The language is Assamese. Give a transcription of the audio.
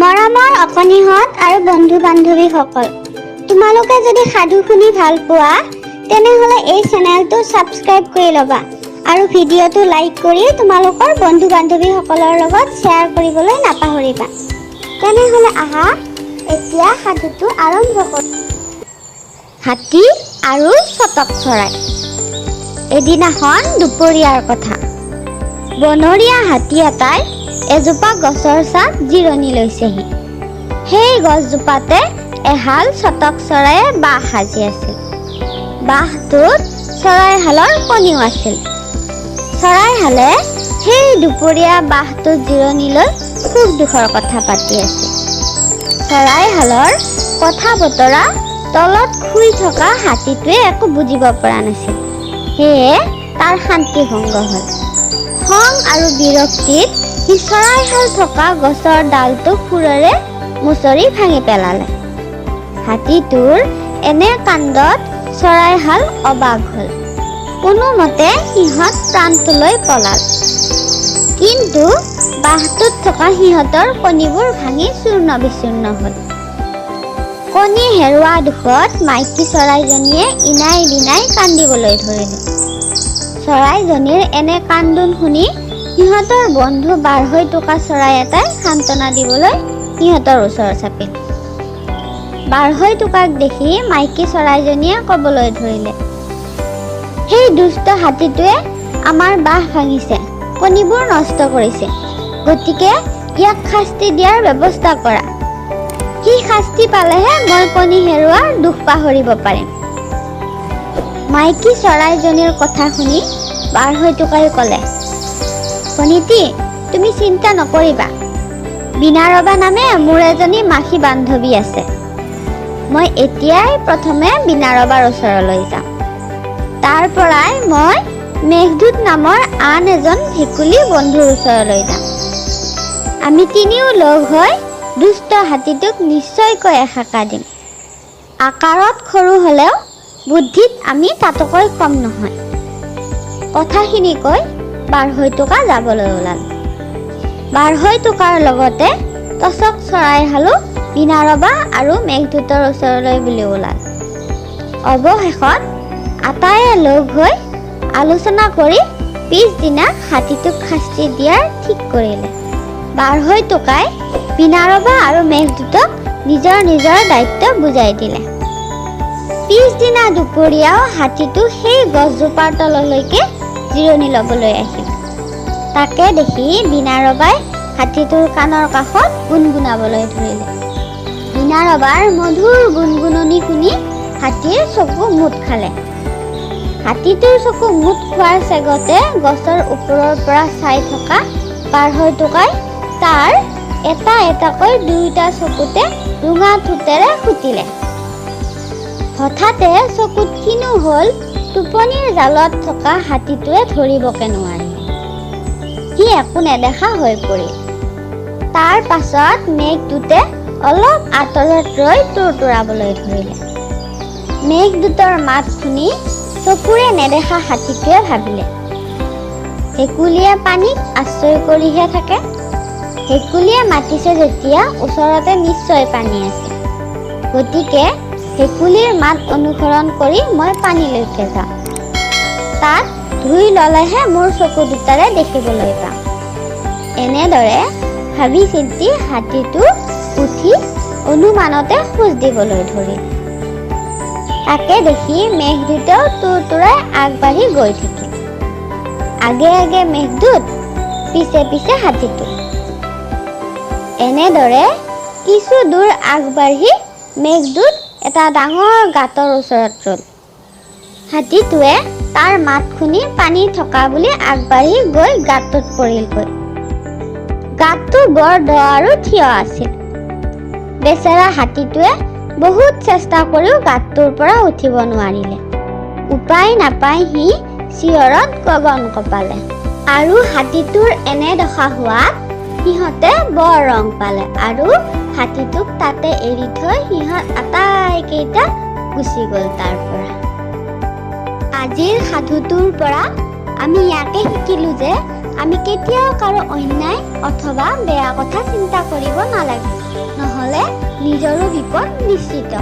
মৰমৰ অকণিহঁত আৰু বন্ধু বান্ধৱীসকল, তোমালোকে যদি সাধু শুনি ভাল পোৱা তেনেহ'লে এই চেনেলটো ছাবস্ক্ৰাইব কৰি ল'বা আৰু ভিডিঅ'টো লাইক কৰি তোমালোকৰ বন্ধু বান্ধৱীসকলৰ লগত শ্বেয়াৰ কৰিবলৈ নাপাহৰিবা। তেনেহ'লে আহা এতিয়া সাধুটো আৰম্ভ কৰোঁ। হাতী আৰু চটক চৰাই। এদিনাখন দুপৰীয়াৰ কথা। বনৰীয়া হাতী এটাই এজোপা গছৰ ছাঁত জিৰণি লৈছেহি। সেই গছজোপাতে এহাল চটক চৰায়ে বাহ সাজি আছিল। বাহটোত চৰাইহালৰ কণীও আছিল। চৰাইহালে সেই দুপৰীয়া বাহটোত জিৰণি লৈ সুখ দুখৰ কথা পাতি আছিল। চৰাইহালৰ কথা বতৰা তলত শুই থকা হাতীটোৱে একো বুজিব পৰা নাছিল। সেয়ে তাৰ শান্তি ভংগ হ'ল। খং আৰু বিৰক্তিত সি চৰাইহাল থকা গছৰ ডালটো শুৰেৰে মুচৰি ভাঙি পেলালে। হাতীটোৰ এনে কাণ্ডত চৰাইহাল অবাক হ'ল। কোনোমতে সিহঁত প্ৰাণটোলৈ পলাল। কিন্তু বাহটোত থকা সিহঁতৰ কণীবোৰ ভাঙি চূৰ্ণ বিচূৰ্ণ হ'ল। কণী হেৰুৱা দুখত মাইকী চৰাইজনীয়ে ইনাই বিনাই কান্দিবলৈ ধৰিলে। চৰাইজনীৰ এনে কান্দোন শুনি সিহঁতৰ বন্ধু বাঢ়ৈ টোকা চৰাই এটাই সান্তনা দিবলৈ সিহঁতৰ ওচৰ চাপিল। বাঢ়ৈ টোকাক দেখি মাইকী চৰাইজনীয়ে ক'বলৈ ধৰিলে, সেই দুষ্ট হাতীটোৱে আমাৰ বাহ ভাঙিছে, কণীবোৰ নষ্ট কৰিছে। গতিকে ইয়াক শাস্তি দিয়াৰ ব্যৱস্থা কৰা। সি শাস্তি পালেহে মই কণী হেৰুৱাৰ দুখ পাহৰিব পাৰিম। মাইকী চৰাইজনীৰ কথা শুনি বাঢ়ৈ টোকাই ক'লে, কণীটি, তুমি চিন্তা নকৰিবা। বিনাৰবা নামে মোৰ এজনী মাখি বান্ধৱী আছে। মই এতিয়াই প্ৰথমে বিনাৰবাৰ ওচৰলৈ যাম। তাৰ পৰাই মই মেঘদূত নামৰ আন এজন ভেকুলী বন্ধুৰ ওচৰলৈ যাম। আমি তিনিও লগ হৈ দুষ্ট হাতীটোক নিশ্চয়কৈ এসেকা দিম। আকাৰত সৰু হ'লেও বুদ্ধিত আমি তাতকৈ কম নহয়। কথাখিনি কৈ বাঢ়ৈ টোকা যাবলৈ ওলাল। বাঢ়ৈ টোকাৰ লগতে টচক চৰাইহালো বিনাৰবা আৰু মেঘদূতৰ ওচৰলৈ বুলি ওলাল। অৱশেষত আটায়ে লগ হৈ আলোচনা কৰি পিছদিনা হাতীটোক শাস্তি দিয়াৰ ঠিক কৰিলে। বাঢ়ৈ টোকাই বিনাৰবা আৰু মেঘদূতক নিজৰ নিজৰ দায়িত্ব বুজাই দিলে। পিছদিনা দুপৰীয়াও হাতীটো সেই গছজোপাৰ তললৈকে জিৰণি ল'বলৈ আহিল। তাকে দেখি বিনাৰবাই হাতীটোৰ কাণৰ কাষত গুণগুণাবলৈ ধৰিলে। বিনাৰবাৰ মধুৰ গুণগুণনি শুনি হাতীৰ চকু মুঠ খালে। হাতীটোৰ চকু মুঠ খোৱাৰ চেগতে গছৰ ওপৰৰ পৰা চাই থকা বাঢ়ৈ টোকাই তাৰ এটা এটাকৈ দুয়োটা চকুতে ৰঙা ঠোঁটেৰে খুটিলে। হঠাতে চকুত কিনো হ'ল টোপনিৰ জালত থকা হাতীটোৱে ধৰিবকে নোৱাৰিলে। সি একো নেদেখা হৈ পৰিল। তাৰ পাছত মেঘদূতে অলপ আঁতৰত ৰৈ তুৰতুৰাবলৈ ধৰিলে। মেঘদূতৰ মাত শুনি চকুৰে নেদেখা হাতীটোৱে ভাবিলে, ভেকুলীয়ে পানীক আশ্ৰয় কৰিহে থাকে। ভেকুলীয়ে মাতিছে যেতিয়া ওচৰতে নিশ্চয় পানী আছে। গতিকে ভেকুলীৰ মাত অনুসৰণ কৰি মই পানীলৈকে যাওঁ। তাত ধুই ল'লেহে মোৰ চকু দুটাৰে দেখিবলৈ পাম। এনেদৰে ভাবি চিন্তি হাতীটো উঠি অনুমানতে খোজ দিবলৈ ধৰিল। তাকে দেখি মেঘদূতেও তুৰতুৰাই আগবাঢ়ি গৈ থাকিল। আগে আগে মেঘদূত, পিছে পিছে হাতীটো। এনেদৰে কিছু দূৰ আগবাঢ়ি মেঘদূত এটা ডাঙৰ গাঁতৰ ওচৰত ৰ'ল। হাতীটোৱে তাৰ মাত শুনি পানী থকা বুলি আগবাঢ়ি গৈ গাঁতটোত পৰিলগৈ। গাঁতটো বৰ দ আৰু থিয় আছিল। বেচেৰা হাতীটোৱে বহুত চেষ্টা কৰিও গাঁতটোৰ পৰা উঠিব নোৱাৰিলে। উপায় নাপাই সি চিঞৰত গগন কঁপালে। আৰু হাতীটোৰ এনে দশা হোৱাত সিহঁতে বৰ ৰং পালে আৰু হাতীটোক তাতে এৰি থৈ সিহঁত আটাইকেইটা গুচি গ'ল তাৰ পৰা। আজিৰ সাধুটোৰ পৰা আমি ইয়াকে শিকিলোঁ যে আমি কেতিয়াও কাৰো অন্যায় অথবা বেয়া কথা চিন্তা কৰিব নালাগে। নহ'লে নিজৰো বিপদ নিশ্চিত।